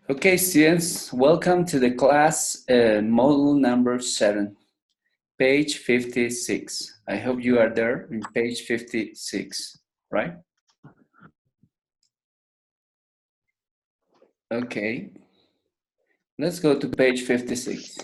Okay, students, welcome to the class module number 7, page 56. I hope you are there in page 56, right? Okay, let's go to page 56.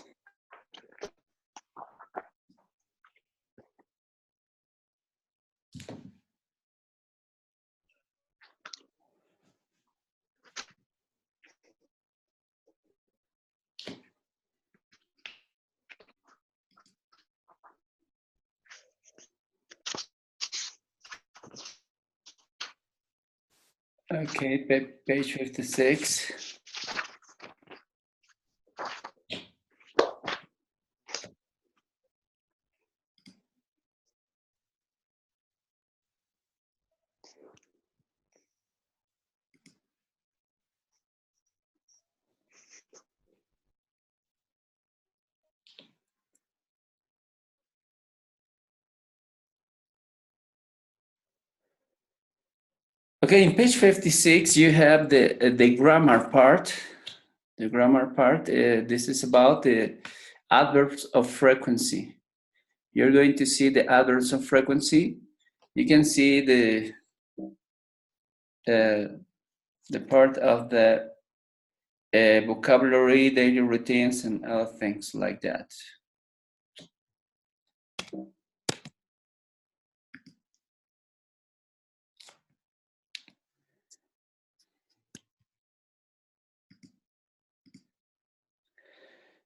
Okay, page 56. Okay, in page 56, you have the grammar part. The grammar part, this is about the adverbs of frequency. You're going to see the adverbs of frequency. You can see the part of the vocabulary, daily routines, and other things like that.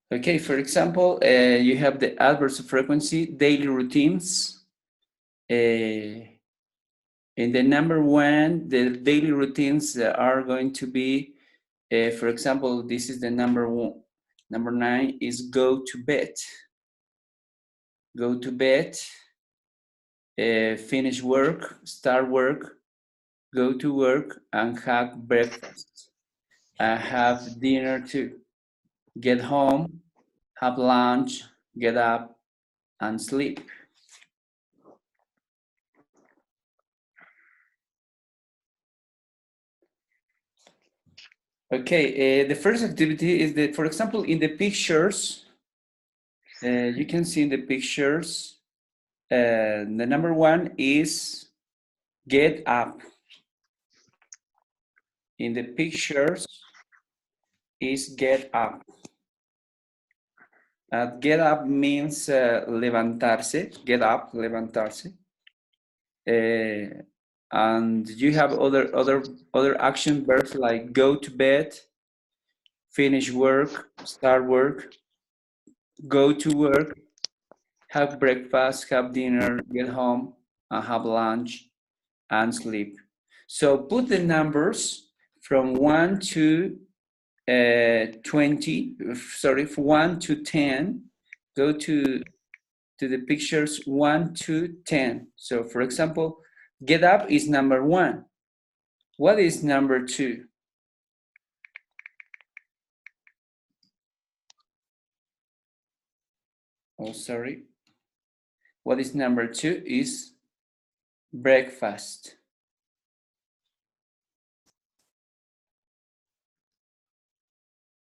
Okay, for example, you have the adverbs of frequency, daily routines. In the number one, the daily routines are going to be, for example, this is the number one. Number 9 is go to bed. Go to bed, finish work, start work, go to work, and have breakfast. And have dinner too. Get home, have lunch, get up, and sleep. Okay, the first activity is that, for example, in the pictures, you can see in the pictures, the number 1 is get up. In the pictures is get up. Get up means levantarse, get up, levantarse. And you have other action verbs like go to bed, finish work, start work, go to work, have breakfast, have dinner, get home, and have lunch, and sleep. So put the numbers from 1 to 20, sorry, from 1 to 10. Go to the pictures 1 to 10. So for example, get up is number 1. What is number 2? Oh, sorry. What is number 2 is breakfast.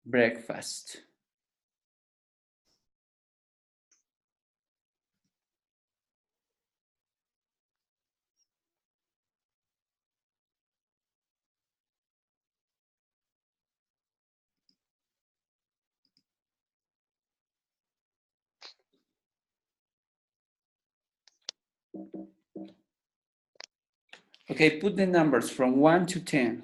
Breakfast. Okay, put the numbers from 1 to 10.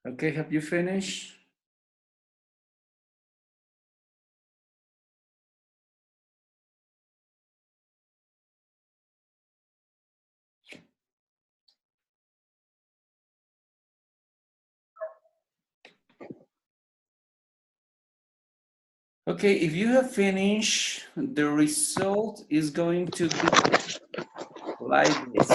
Okay, have you finished? Okay, if you have finished, the result is going to be like this.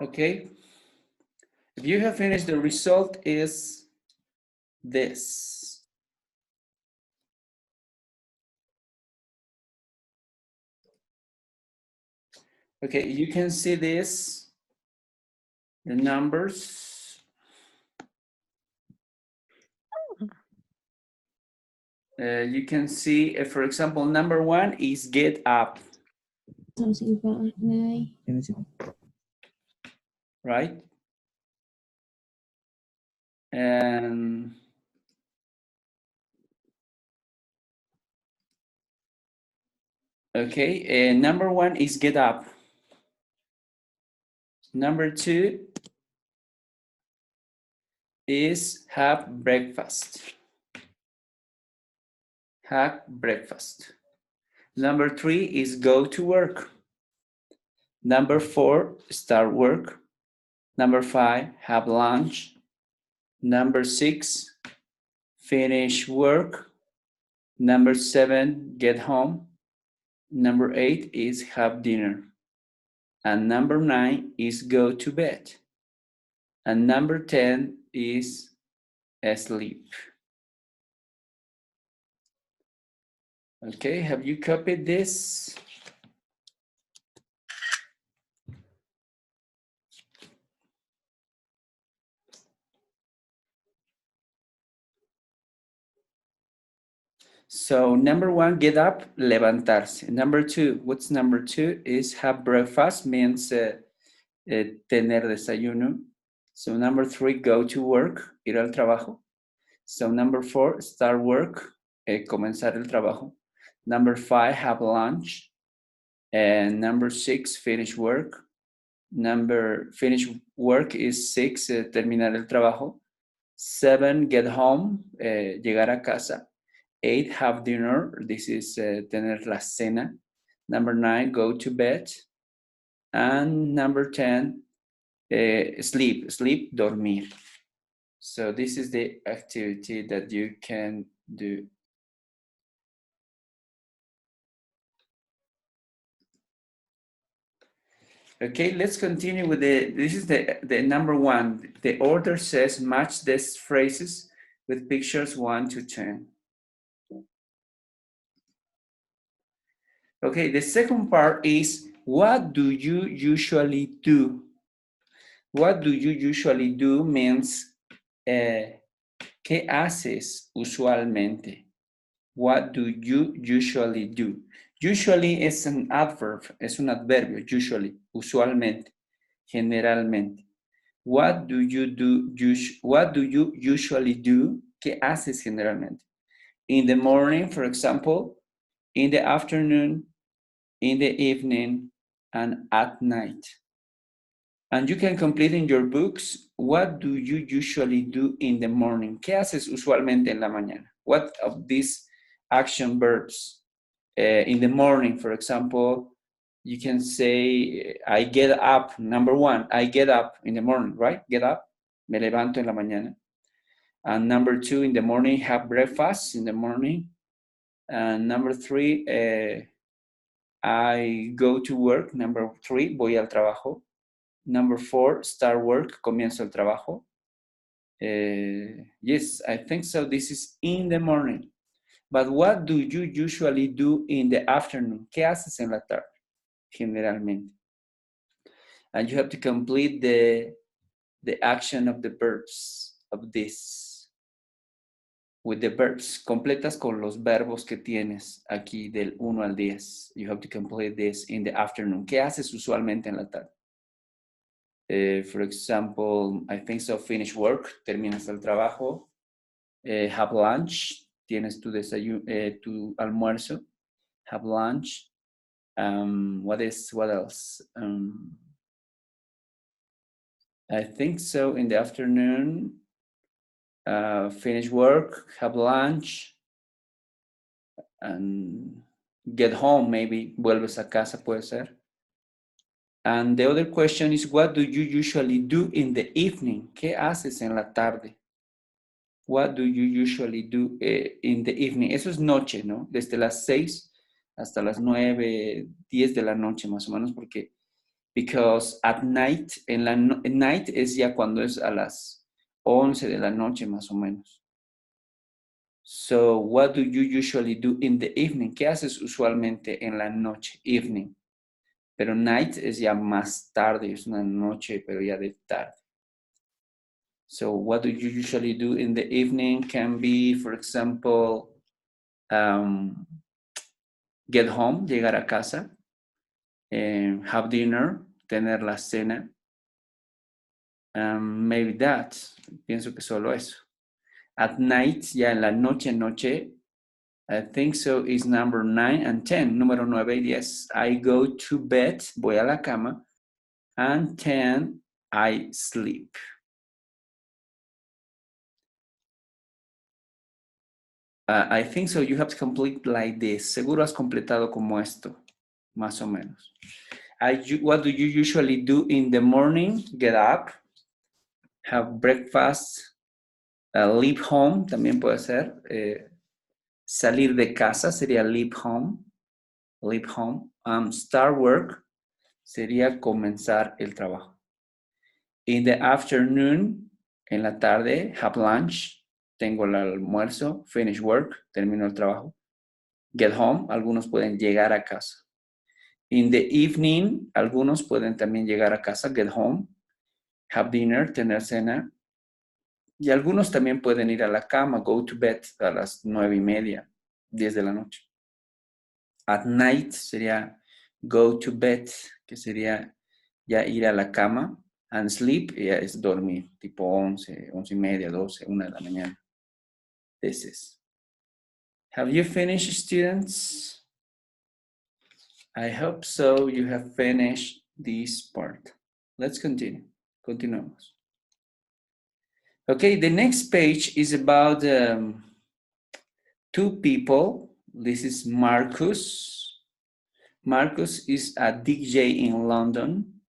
Okay, if you have finished, the result is this. Okay, you can see this, the numbers. You can see, for example, number 1 is get up. Right? And okay, number 1 is get up. Number 2 is have breakfast. Have breakfast. Number 3 is go to work. Number 4, start work. Number 5, have lunch. Number 6, finish work. Number 7, get home. Number 8 is have dinner. And number 9 is go to bed. And number 10 is sleep. Okay, have you copied this? So number 1, get up, levantarse. Number 2, what's number 2 is have breakfast, means tener desayuno. So number 3, go to work, ir al trabajo. So number 4, start work, comenzar el trabajo. Number 5, have lunch. And number 6, finish work. Finish work is 6, terminar el trabajo. 7, get home, llegar a casa. 8, have dinner. This is tener la cena. Number 9, go to bed. And number 10, sleep, dormir. So this is the activity that you can do. Okay, let's continue with this is the number 1. The order says match these phrases with pictures 1 to 10. Okay, the second part is what do you usually do? What do you usually do means ¿qué haces usualmente? What do you usually do? Usually es an adverb, es un adverbio, usually, usualmente, generalmente. What do you do? What do you usually do? ¿Qué haces generalmente? In the morning, for example, in the afternoon, in the evening, and at night. And you can complete in your books, what do you usually do in the morning? ¿Qué haces usualmente en la mañana? What of these action verbs? In the morning, for example, you can say, I get up, number one, I get up in the morning, right? Get up, me levanto en la mañana. And number two, in the morning, have breakfast in the morning. And number three, I go to work. Number three, voy al trabajo. Number four, start work, comienzo el trabajo. Yes, I think so. This is in the morning. But what do you usually do in the afternoon? ¿Qué haces en la tarde? Generalmente. And you have to complete the action of the verbs of this. With the verbs. Completas con los verbos que tienes aquí del 1 al 10. You have to complete this in the afternoon. ¿Qué haces usualmente en la tarde? For example, I think so, finish work, terminas el trabajo. Have lunch, tienes tu desayuno, tu almuerzo. Have lunch. What else? I think so, in the afternoon, finish work, have lunch, and get home, maybe. Vuelves a casa, puede ser. And the other question is, what do you usually do in the evening? ¿Qué haces en la tarde? What do you usually do in the evening? Eso es noche, ¿no? Desde las 6 hasta las 9, 10 de la noche, más o menos, porque because at night, night es ya cuando es a las 11 de la noche, más o menos. So, what do you usually do in the evening? ¿Qué haces usualmente en la noche? Evening. Pero night es ya más tarde, es una noche, pero ya de tarde. So what do you usually do in the evening can be, for example, get home, llegar a casa, have dinner, tener la cena. Maybe that, pienso que solo eso. At night, ya en la noche, I think so, is number 9 and 10. Número 9 y 10. I go to bed, voy a la cama, and 10, I sleep. I think so, you have to complete like this. Seguro has completado como esto, más o menos. What do you usually do in the morning? Get up, have breakfast, leave home, también puede ser. Salir de casa sería leave home. Leave home. Start work sería comenzar el trabajo. In the afternoon, en la tarde, have lunch, tengo el almuerzo, finish work, termino el trabajo. Get home, algunos pueden llegar a casa. In the evening, algunos pueden también llegar a casa, get home, have dinner, tener cena. Y algunos también pueden ir a la cama, go to bed a las 9:30, 10 de la noche. At night sería go to bed, que sería ya ir a la cama. And sleep ya es dormir, tipo 11, 11:30, 12, 1 de la mañana. This is. Have you finished, students? I hope so. You have finished this part. Let's continue. Continuamos. Okay, the next page is about two people. This is Marcus. Marcus is a DJ in London.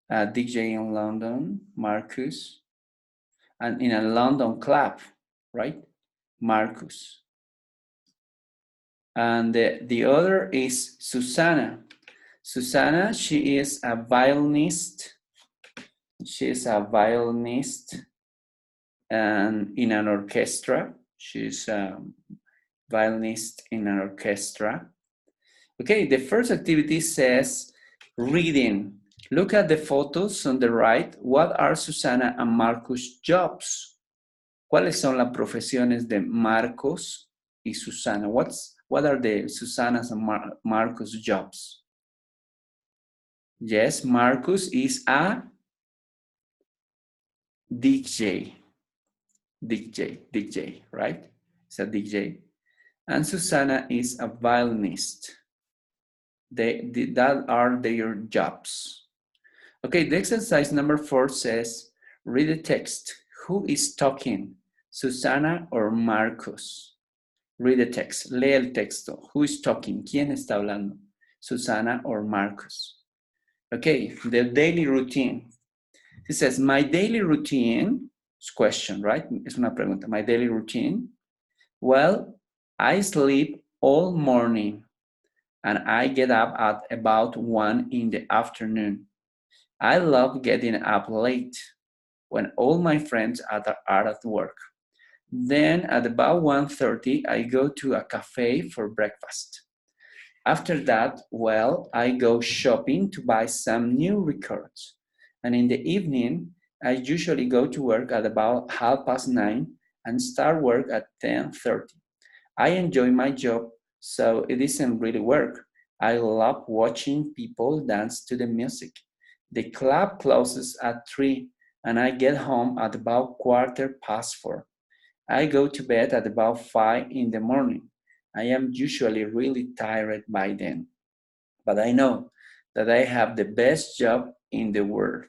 A DJ in London, Marcus. And in a London club, right? Marcus. And the other is Susanna. Susanna, she is a violinist. She is a violinist and in an orchestra. She's a violinist in an orchestra. Okay, the first activity says reading. Look at the photos on the right. What are Susana and Marcus' jobs? ¿Cuáles son las profesiones de Marcos y Susana? What are the Susana's and Marcus' jobs? Yes, Marcus is a DJ. DJ, right? It's a DJ. And Susana is a violinist. That are their jobs. Okay, the exercise number 4 says, read the text. Who is talking? Susana or Marcus? Read the text. Lee el texto. Who is talking? ¿Quién está hablando? Susana or Marcus? Okay, the daily routine. It says, my daily routine, it's question, right? Es una pregunta. My daily routine. Well, I sleep all morning and I get up at about 1 in the afternoon. I love getting up late when all my friends are at work. Then at about 1:30, I go to a cafe for breakfast. After that, well, I go shopping to buy some new records. And in the evening, I usually go to work at about 9:30 and start work at 10:30. I enjoy my job, so it isn't really work. I love watching people dance to the music. The club closes at 3 and I get home at about 4:15. I go to bed at about 5 in the morning. I am usually really tired by then, but I know that I have the best job in the world.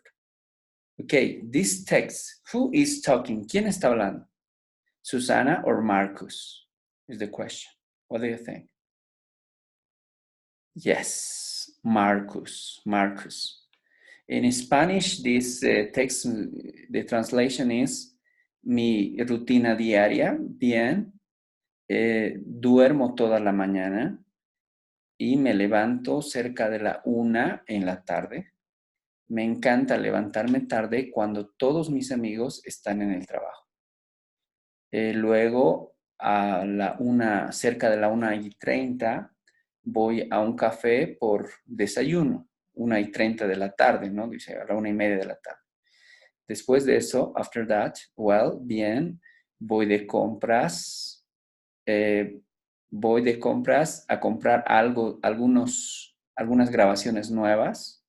Okay, this text, who is talking? ¿Quién está hablando? Susana or Marcus is the question. What do you think? Yes, Marcus. In Spanish, this text, the translation is mi rutina diaria, bien, duermo toda la mañana y me levanto cerca de la 1 en la tarde. Me encanta levantarme tarde cuando todos mis amigos están en el trabajo. Luego, a la 1, cerca de la 1:30, voy a un café por desayuno, 1:30 de la tarde, ¿no? Dice, a la 1:30 de la tarde. Después de eso, after that, well, bien, voy de compras a comprar algunas grabaciones nuevas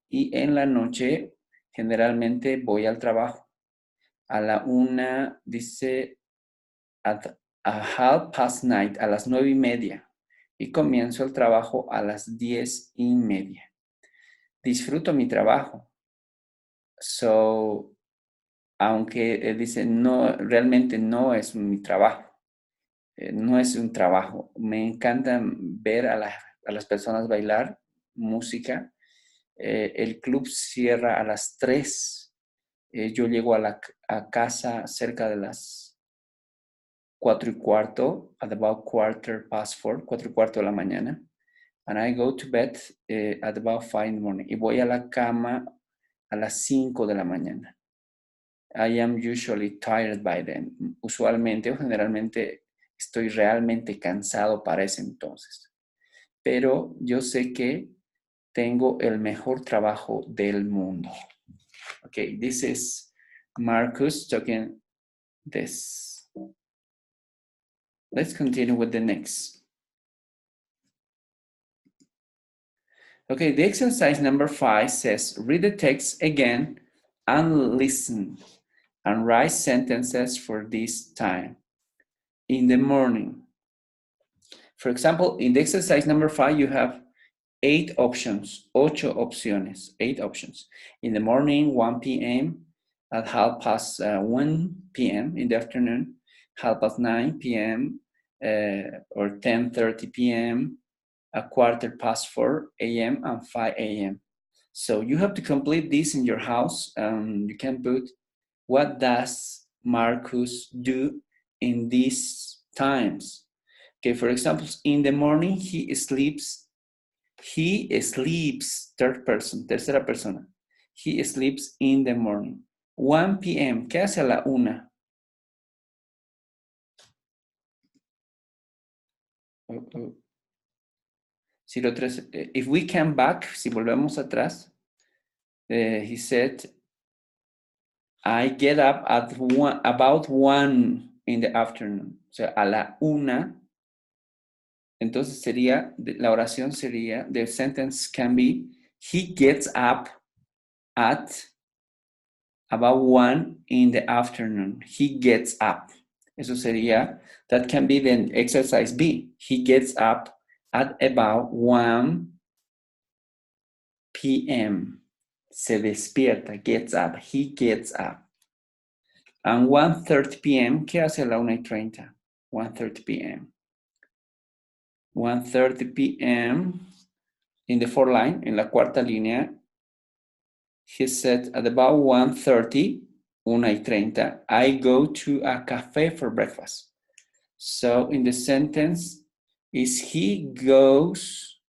y en la noche generalmente voy al trabajo. A la 1, dice, a 9:30, a las 9:30, y comienzo el trabajo a las 10:30. Disfruto mi trabajo. So, aunque dice, no, realmente no es mi trabajo. No es un trabajo. Me encanta ver a las personas bailar música. El club cierra a las 3. Yo llego a casa cerca de las 4:15, at about 4:15, 4:15 de la mañana. And I go to bed at about 5 in the morning. Y voy a la cama a las 5 de la mañana. I am usually tired by then. Usualmente o generalmente estoy realmente cansado para ese entonces. Pero yo sé que tengo el mejor trabajo del mundo. Okay, this is Marcus talking this. Let's continue with the next. Okay, the exercise number 5 says, read the text again and listen and write sentences for this time. In the morning. For example, in the exercise number 5, you have 8 options, 8 opciones, 8 options. In the morning, 1 p.m., at 1:30 p.m. in the afternoon, 9:30 p.m. Or 10:30 p.m., 4:15 a.m. and 5 a.m. So you have to complete this in your house. You can put, what does Marcus do in these times? Okay, for example, in the morning he sleeps, third person, tercera persona. He sleeps in the morning. 1 p.m., ¿qué hace a la 1? If we come back, si volvemos atrás, he said, I get up at about 1 in the afternoon. O sea, a la 1. Entonces sería, la oración sería, the sentence can be, he gets up at about 1 in the afternoon. He gets up. Eso sería, that can be the exercise B. He gets up at about 1 p.m. Se despierta, gets up, he gets up. And 1:30 p.m., ¿qué hace a la 1:30? 1:30 p.m. 1:30 p.m. in the fourth line, en la cuarta línea, he said at about 1:30, 1:30, I go to a cafe for breakfast. So in the sentence is he goes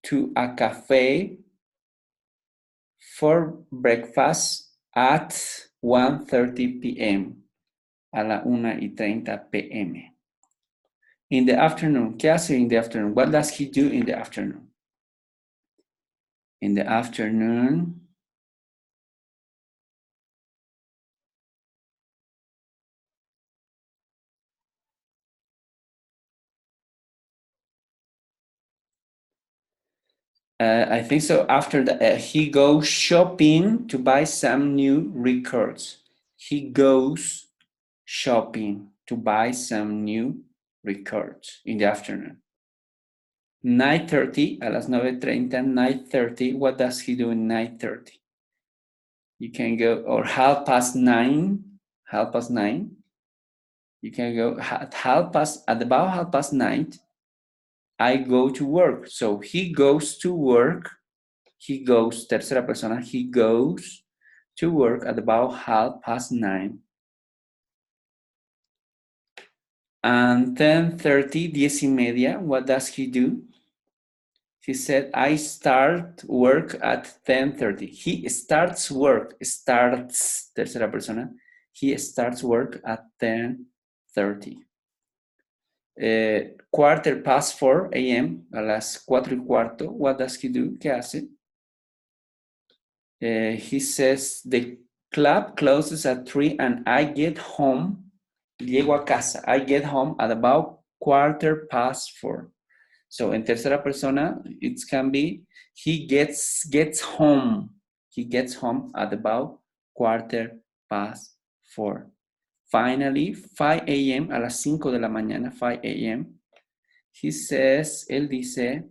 to a cafe for breakfast at 1:30 p.m. a la 1:30 p.m. In the afternoon, ¿qué hace in the afternoon? What does he do in the afternoon? In the afternoon, I think so. After that, he goes shopping to buy some new records. He goes shopping to buy some new records in the afternoon. 9:30, a las 9:30, 9:30. What does he do in 9:30? You can go, or 9:30, 9:30. You can go at about 9:30. I go to work. So he goes to work. He goes, tercera persona, he goes to work at about 9:30. And 10:30, 10:30, what does he do? He said, I start work at 10:30. He starts work, starts, tercera persona. He starts work at 10:30. 4:15 a.m., a las 4:15, what does he do? ¿Qué hace? He says, the club closes at 3 and I get home, llego a casa, I get home at about 4:15. So en tercera persona, it can be, he gets home. He gets home at about 4:15. Finally, 5 a.m., a las 5 de la mañana, 5 a.m., he says, él dice,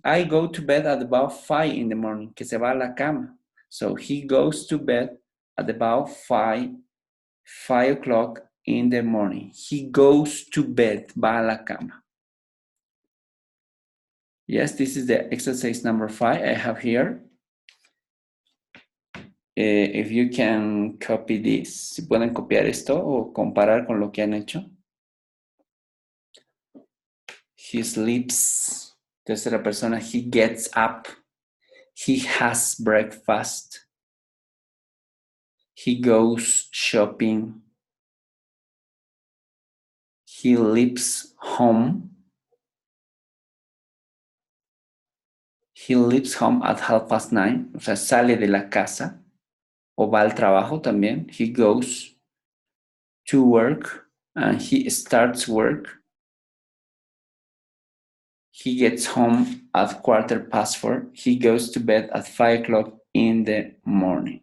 I go to bed at about 5 in the morning, que se va a la cama. So he goes to bed at about 5 o'clock in the morning. He goes to bed, va a la cama. Yes, this is the exercise number 5 I have here. If you can copy this, si pueden copiar esto o comparar con lo que han hecho. He sleeps, tercera persona, he gets up, he has breakfast, he goes shopping, he leaves home, he leaves home at 9:30, o sea, sale de la casa o va al trabajo también. He goes to work and he starts work. He gets home at 4:15. He goes to bed at 5 o'clock in the morning.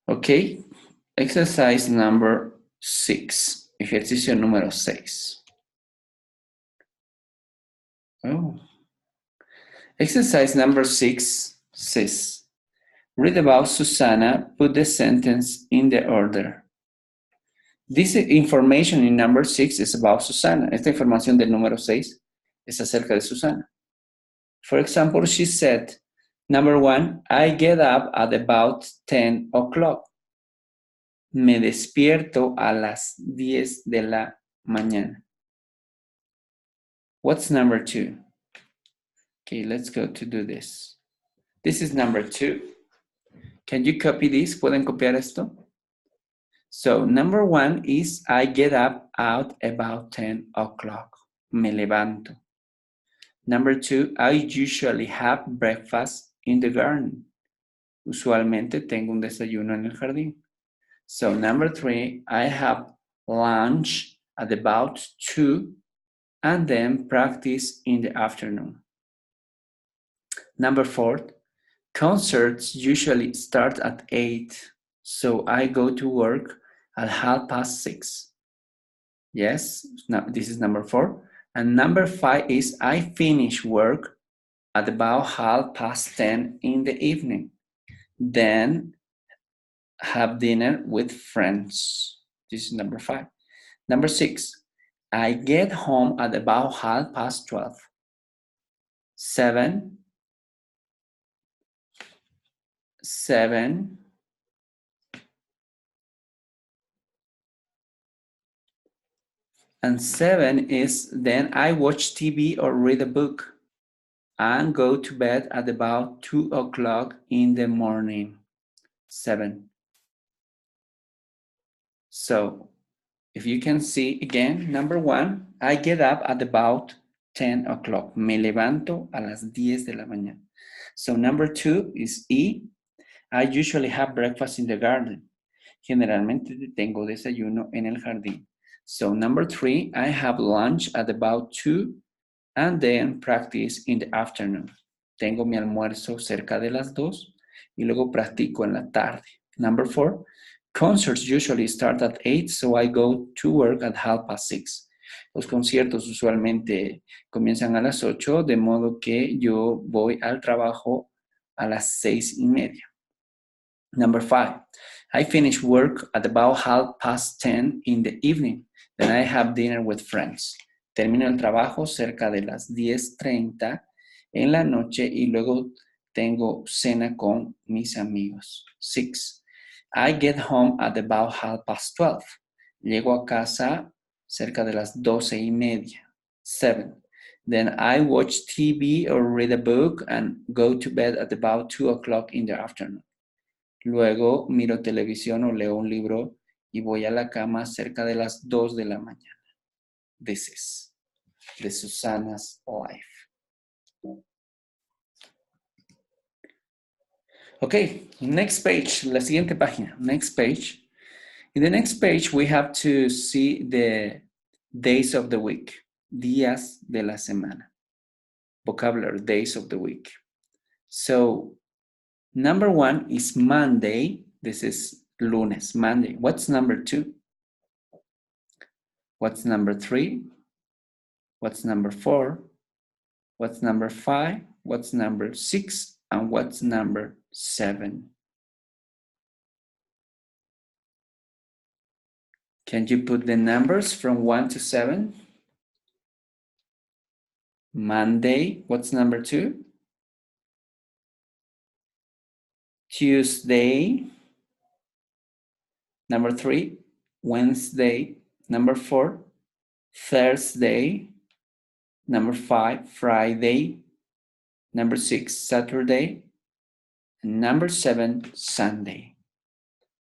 Okay, exercise number 6. Ejercicio número 6. Oh. Exercise number 6 says, read about Susanna, put the sentence in the order. This information in number 6 is about Susanna. Esta información del número 6 es acerca de Susana. For example, she said, number 1, I get up at about 10 o'clock. Me despierto a las 10 de la mañana. What's number 2? Okay, let's go to do this. This is number 2. Can you copy this? ¿Pueden copiar esto? So, number 1 is I get up at about 10 o'clock. Me levanto. Number 2, I usually have breakfast in the garden. Usualmente tengo un desayuno en el jardín. So, number 3, I have lunch at about 2 and then practice in the afternoon. Number 4, concerts usually start at 8, so I go to work at 6:30. Yes, now this is number 4. And number 5 is I finish work at about 10:30 in the evening. Then have dinner with friends. This is number 5. Number 6, I get home at about 12:30. 7, 7, and 7 is then I watch TV or read a book and go to bed at about 2 o'clock in the morning. 7. So if you can see again, number 1, I get up at about 10 o'clock. Me levanto a las 10 de la mañana. So number 2 is E. I usually have breakfast in the garden. Generalmente tengo desayuno en el jardín. So number 3, I have lunch at about 2 and then practice in the afternoon. Tengo mi almuerzo cerca de las 2 y luego practico en la tarde. Number 4, concerts usually start at 8, so I go to work at 6:30. Los conciertos usualmente comienzan a las 8, de modo que yo voy al trabajo a las 6:30. Number 5, I finish work at about 10:30 in the evening. Then I have dinner with friends. Termino el trabajo cerca de las 10:30 en la noche y luego tengo cena con mis amigos. 6, I get home at about 12:30. Llego a casa cerca de las 12:30. 7, then I watch TV or read a book and go to bed at about 2 o'clock in the afternoon. Luego miro televisión o leo un libro y voy a la cama cerca de las 2 de la mañana. This is the Susana's life. Okay, next page, la siguiente página, next page. In the next page, we have to see the days of the week, días de la semana. Vocabulary, days of the week. So, number 1 is Monday. This is lunes, Monday. What's number 2? What's number 3? What's number 4? What's number 5? What's number 6? And what's number 7? Can you put the numbers from 1 to 7? Monday, what's number 2? Tuesday. Number 3, Wednesday. Number 4, Thursday. Number 5, Friday. Number 6, Saturday. And number 7, Sunday.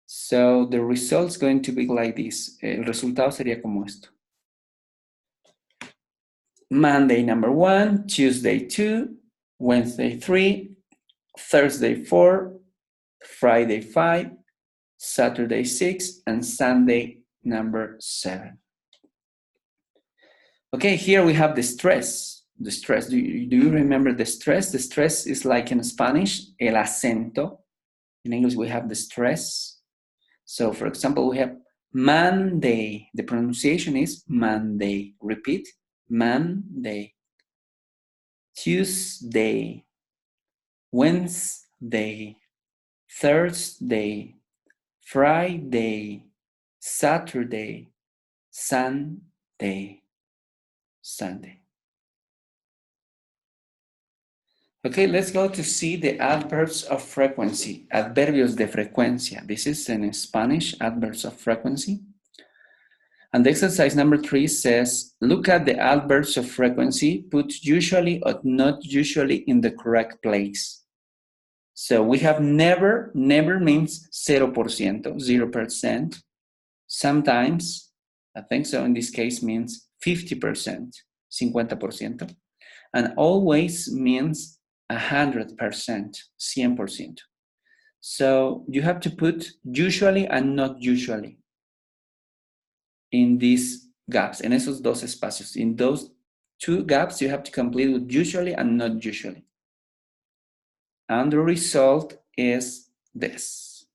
So the result's going to be like this. El resultado sería como esto. Monday, number 1, Tuesday, 2, Wednesday, 3, Thursday, 4, Friday, 5, Saturday, 6, and Sunday, number 7. Okay, here we have the stress. The stress, do you remember the stress? The stress is like in Spanish, el acento. In English, we have the stress. So, for example, we have Monday. The pronunciation is Monday. Repeat, Monday. Tuesday. Wednesday. Thursday. Friday. Saturday. Sunday. Sunday. Okay, let's go to see the adverbs of frequency. Adverbios de frecuencia. This is in Spanish, adverbs of frequency. And the exercise number 3 says, look at the adverbs of frequency, put usually or not usually in the correct place. So we have never, never means 0%, 0%. Sometimes, I think so in this case means 50%, 50%. And always means 100%, 100%. So you have to put usually and not usually in these gaps, en esos dos espacios. In those 2 gaps, you have to complete with usually and not usually. And the result is this.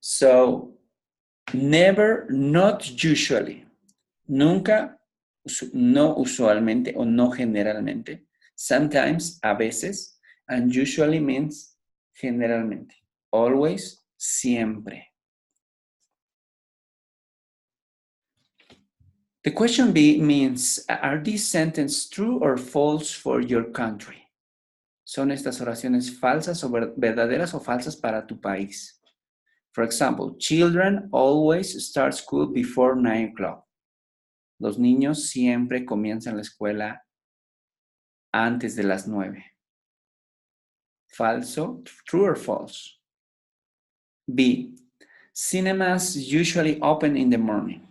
So never, not usually. Nunca, no usualmente o no generalmente. Sometimes, a veces. And usually means generalmente. Always, siempre. The question B means, are these sentences true or false for your country? ¿Son estas oraciones falsas o verdaderas o falsas para tu país? For example, children always start school before 9 o'clock. Los niños siempre comienzan la escuela antes de las 9. Falso, true or false? B. Cinemas usually open in the morning.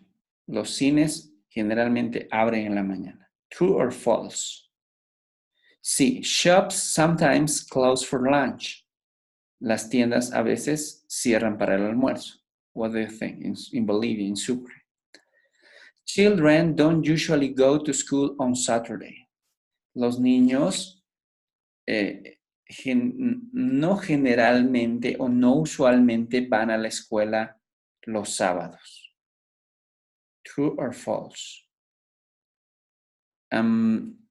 Los cines generalmente abren en la mañana. True or false? C. Shops sometimes close for lunch. Las tiendas a veces cierran para el almuerzo. What do you think in Bolivia, in Sucre? Children don't usually go to school on Saturday. Los niños no generalmente o no usualmente van a la escuela los sábados. True or false?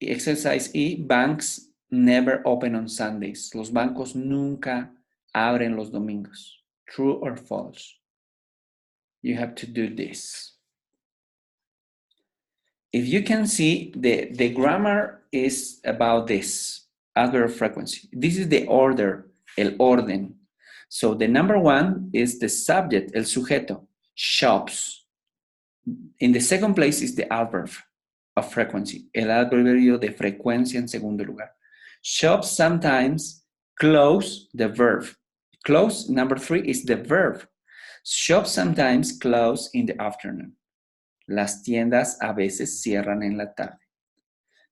Exercise E, banks never open on Sundays. Los bancos nunca abren los domingos. True or false? You have to do this. If you can see, the grammar is about this, adverb frequency. This is the order, el orden. So the number one is the subject, el sujeto, shops. In the second place is the adverb of frequency, el adverbio de frecuencia en segundo lugar. Shops sometimes close, the verb. Close, number three, is the verb. Shops sometimes close in the afternoon. Las tiendas a veces cierran en la tarde.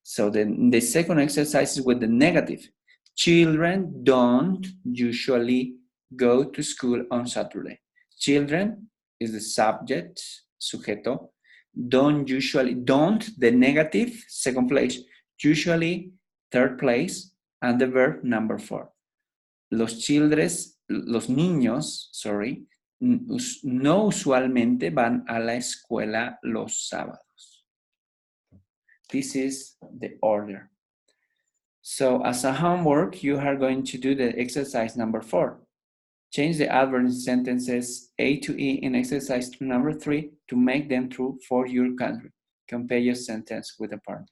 So the second exercise is with the negative. Children don't usually go to school on Saturday. Children is the subject, sujeto. Don't, the negative, second place. Usually, third place. And the verb, number 4. Los niños, no usualmente van a la escuela los sábados. This is the order. So as a homework, you are going to do the exercise number 4. Change the adverb in sentences A to E in exercise number 3 to make them true for your country. Compare your sentence with a partner.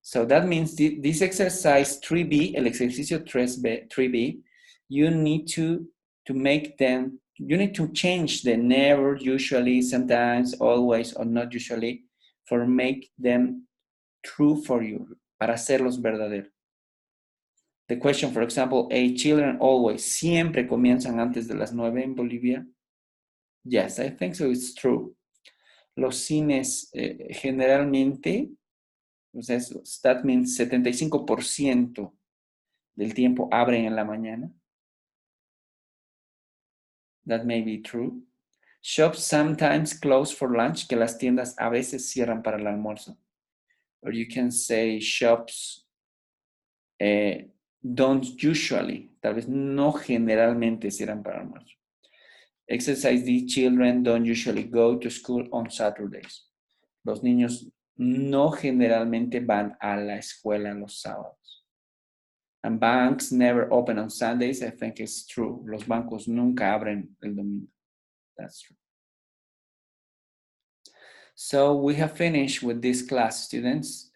So that means this exercise 3B, el ejercicio 3B, you need to make them, you need to change the never, usually, sometimes, always, or not usually, for make them true for you, para hacerlos verdaderos. The question, for example, children always, siempre comienzan antes de las 9 en Bolivia. Yes, I think so, it's true. Los cines generalmente, that means 75% del tiempo abren en la mañana. That may be true. Shops sometimes close for lunch, que las tiendas a veces cierran para el almuerzo. Or you can say shops don't usually, tal vez no generalmente cierran para el almuerzo. Exercise D, children don't usually go to school on Saturdays. Los niños no generalmente van a la escuela los sábados. And banks never open on Sundays. I think it's true. Los bancos nunca abren el domingo. That's true. So we have finished with this class, students.